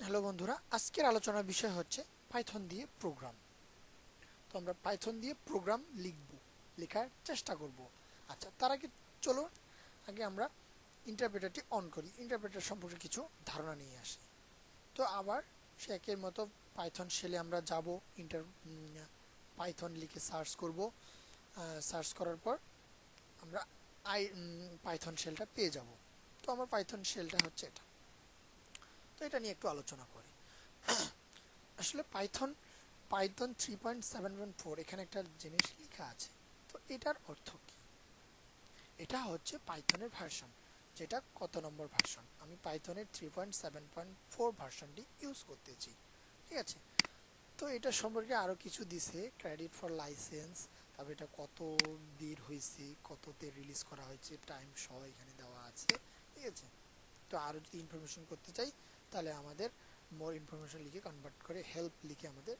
Hello বন্ধুরা, আজকের আলোচনার বিষয় হচ্ছে পাইথন দিয়ে প্রোগ্রাম। তো আমরা পাইথন দিয়ে প্রোগ্রাম লেখার চেষ্টা করব। আচ্ছা, তার আগে চলো আগে আমরা ইন্টারপ্রেটারটি অন করি, ইন্টারপ্রেটার সম্পর্কে কিছু ধারণা নিয়ে আসি। তো আবার সে একের মতো পাইথন শেলে আমরা যাব, পাইথন লিখে সার্চ করব। সার্চ করার পর আমরা পাইথন শেলটা পেয়ে যাব। তো আমার পাইথন শেলটা হচ্ছে এটা। তো এটা নিয়ে একটু আলোচনা করি। আসলে পাইথন পাইথন 3.7.4 এখানে একটা জিনিস লেখা আছে। তো এটার অর্থ কি? এটা হচ্ছে পাইথনের ভার্সন। যেটা কত নম্বর ভার্সন? আমি পাইথনের 3.7.4 ভার্সনটি ইউজ করতেছি, ঠিক আছে। তো এটা সম্পর্কে আরো কিছু দিছে, ক্রেডিট ফর লাইসেন্স, তারপর এটা কত দিন হয়েছে, কততে রিলিজ করা হয়েছে, টাইম সহ এখানে দেওয়া আছে, ঠিক আছে। তো আরো যদি ইনফরমেশন করতে চাই তাহলে আমাদের মোর ইনফরমেশন লিখে কনভার্ট করে হেল্প লিখে আমাদের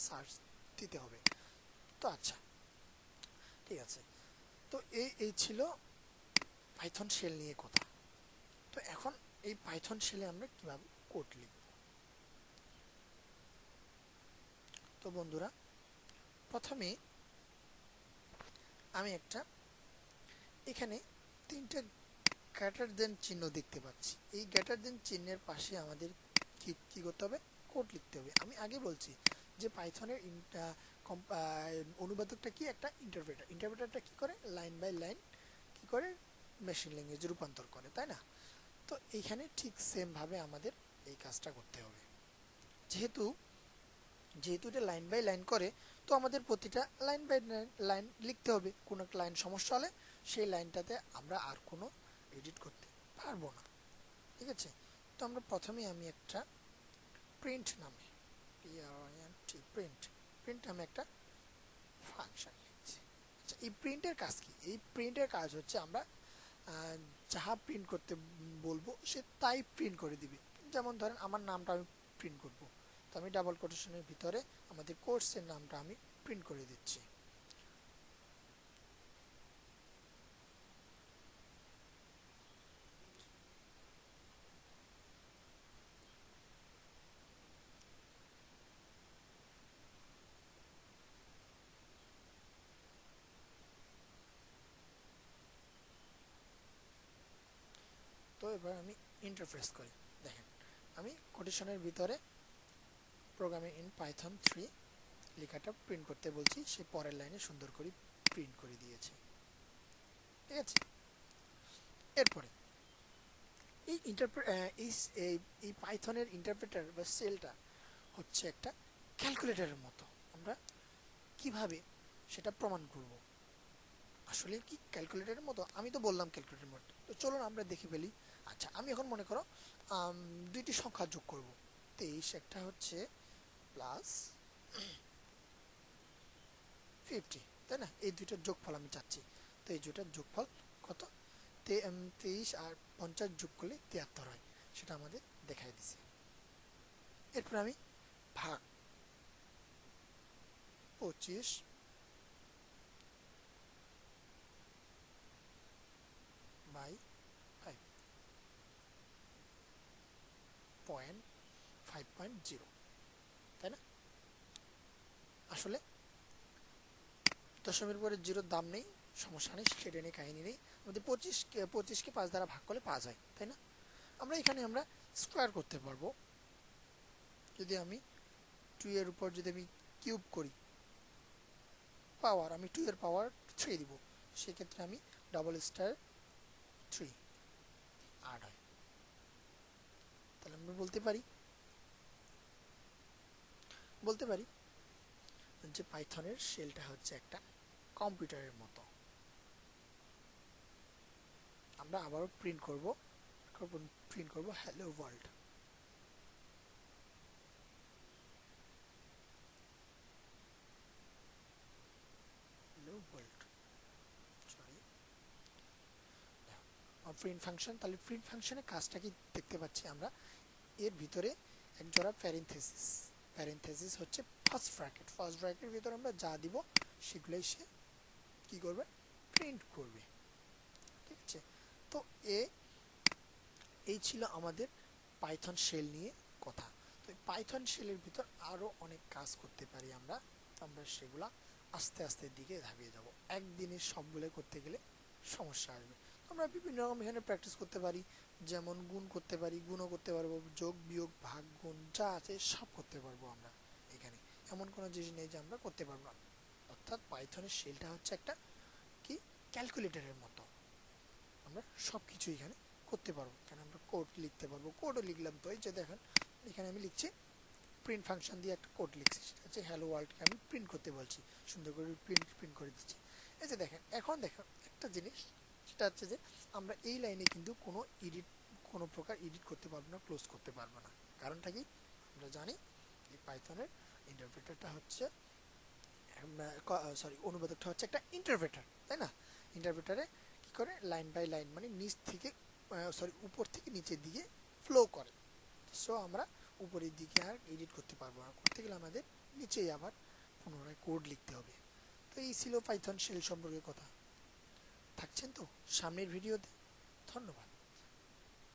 সার্চ দিতে হবে। তো আচ্ছা, ঠিক আছে। তো এই ছিল পাইথন শেল নিয়ে কথা। তো এখন এই পাইথন শেলে আমরা কিভাবে কোড লিখব? তো বন্ধুরা, প্রথমে আমি একটা এখানে তিনটা গ্রেটার দেন চিহ্ন দেখতে পাচ্ছি। এই গ্রেটার দেন চিহ্নের পাশে আমাদের কি করতে হবে? কোড লিখতে হবে। আমি আগে বলছি যে পাইথনের অনুবাদকটা কি? একটা ইন্টারপ্রেটার। ইন্টারপ্রেটারটা কি করে? লাইন বাই লাইন কি করে মেশিন ল্যাঙ্গুয়েজে রূপান্তর করে, তাই না? তো এইখানে ঠিক সেম ভাবে আমাদের এই কাজটা করতে হবে। যেহেতু যেহেতু এটা লাইন বাই লাইন করে, তো আমাদের প্রতিটা লাইন বাই লাইন লিখতে হবে। কোনো একটা লাইন সমস্যা হলে সেই লাইনটাতে আমরা আর কোনো এডিট করতে পারবো না, ঠিক আছে। তো আমরা প্রথমে আমি একটা প্রিন্ট নামে প্রিন্ট প্রিন্ট নামে একটা ফাংশন লিখছি। আচ্ছা, এই প্রিন্টের কাজ কি? এই প্রিন্টের কাজ হচ্ছে আমরা যাহা প্রিন্ট করতে বলবো সে তাই প্রিন্ট করে দিবে। যেমন ধরেন আমার নামটা আমি প্রিন্ট করব, তো আমি ডাবল কোটেশনের ভিতরে আমাদের কোর্সের নামটা আমি প্রিন্ট করে দিচ্ছি। তো এবার আমি ইন্টারফেস করি। দেখেন, আমি কোটেশনের ভিতরে প্রোগ্রামিং ইন পাইথন 3 লেখাটা প্রিন্ট করতে বলছি, সে পরের লাইনে সুন্দর করে প্রিন্ট করে দিয়েছে, ঠিক আছে। এরপরে এই এই পাইথনের ইন্টারপ্রেটার বা সেলটা হচ্ছে একটা ক্যালকুলেটরের মতো। আমরা কিভাবে সেটা প্রমাণ করব? আসলে কি ক্যালকুলেটরের মতো? আমি তো বললাম ক্যালকুলেটরের মতো, তো চলুন আমরা দেখে ফেলি। আচ্ছা, আমি এখন মনে করো দুইটি সংখ্যা যোগ করব। 23 একটা হচ্ছে প্লাস 50, তাই না? এই দুইটার যোগফল আমি চাচ্ছি। তো এই দুইটার যোগফল কত? 23 আর 50 যোগ করলে 73 হয়, সেটা আমাদের দেখাই দিছে। এরপর আমি ভাগ 25 বাই 5.0, তাই না? আসলে দশমের পরে জিরোর দাম নেই, সমস্যা নেই, সেটা নিয়ে কাহিনী নেই। আমাদের 25কে 5 দ্বারা ভাগ করলে 5 হয়, তাই না? আমরা এখানে আমরা স্কোয়ার করতে পারবো। যদি আমি 2 এর উপর যদি আমি কিউব করি, পাওয়ার আমি 2 এর পাওয়ার 3 দিব, সেক্ষেত্রে আমি ডাবল স্টার 3 8 হয়। তাহলে আমরা বলতে পারি যে পাইথনের শেলটা হচ্ছে একটা কম্পিউটারের মতো। আমরা আবারও প্রিন্ট করব hello world. Hello world, sorry, print function. তাহলে প্রিন্ট ফাংশনের কাজটা কি দেখতে পাচ্ছি আমরা? এর ভিতরে এক জোড়া প্যারেনথেসিস হচ্ছে ফার্স্ট ব্র্যাকেটের ভিতরে আমরা যা দিব সেগুলোই সে কি করবে? প্রিন্ট করবে, ঠিক আছে। তো এই ছিল আমাদের পাইথন শেল নিয়ে কথা। তো পাইথন শেলের ভিতর আরও অনেক কাজ করতে পারি আমরা, আমরা সেগুলা আস্তে আস্তে দিকে ধাবিয়ে যাব। একদিনে সবগুলো করতে গেলে সমস্যা আসবে। আমরা বিভিন্ন রকম এখানে প্র্যাকটিস করতে পারি, যেমন গুণ করতে পারি, গুণও করতে পারবো, যোগ বিয়োগ ভাগ গুণ যা আছে সব করতে পারবো আমরা এখানে। এমন কোনো জিনিস নেই যে আমরা করতে পারবো না। অর্থাৎ পাইথনের শেলটা হচ্ছে একটা কি ক্যালকুলেটরের মতো, আমরা সব কিছু এখানে করতে পারবো। এখানে আমরা কোড লিখতে পারবো, কোডও লিখলাম। তো এই যে দেখেন এখানে আমি লিখছি প্রিন্ট ফাংশন দিয়ে একটা কোড লিখছি, সেটা হচ্ছে হ্যালো ওয়ার্ল্ডকে আমি প্রিন্ট করতে বলছি, সুন্দর করে প্রিন্ট করে দিচ্ছি। এই যে দেখেন, এখন দেখেন একটা জিনিস, সেটা হচ্ছে যে আমরা এই লাইনে কিন্তু কোনো প্রকার এডিট করতে পারবো না, ক্লোজ করতে পারবো না। কারণটা কি? আমরা জানি এই পাইথনের ইন্টারপ্রেটারটা হচ্ছে অনুবাদকটা হচ্ছে একটা ইন্টারপ্রেটার, তাই না? ইন্টারপ্রেটারে কি করে, লাইন বাই লাইন মানে নিচ থেকে উপর থেকে নিচের দিকে ফ্লো করে। সো আমরা উপরের দিকে আর এডিট করতে পারবো না, করতে গেলে আমাদের নিচেই আবার পুনরায় কোড লিখতে হবে। তো এই ছিল পাইথন শেল সম্পর্কে কথা। থাকছেন তো সামনের ভিডিওতে। ধন্যবাদ।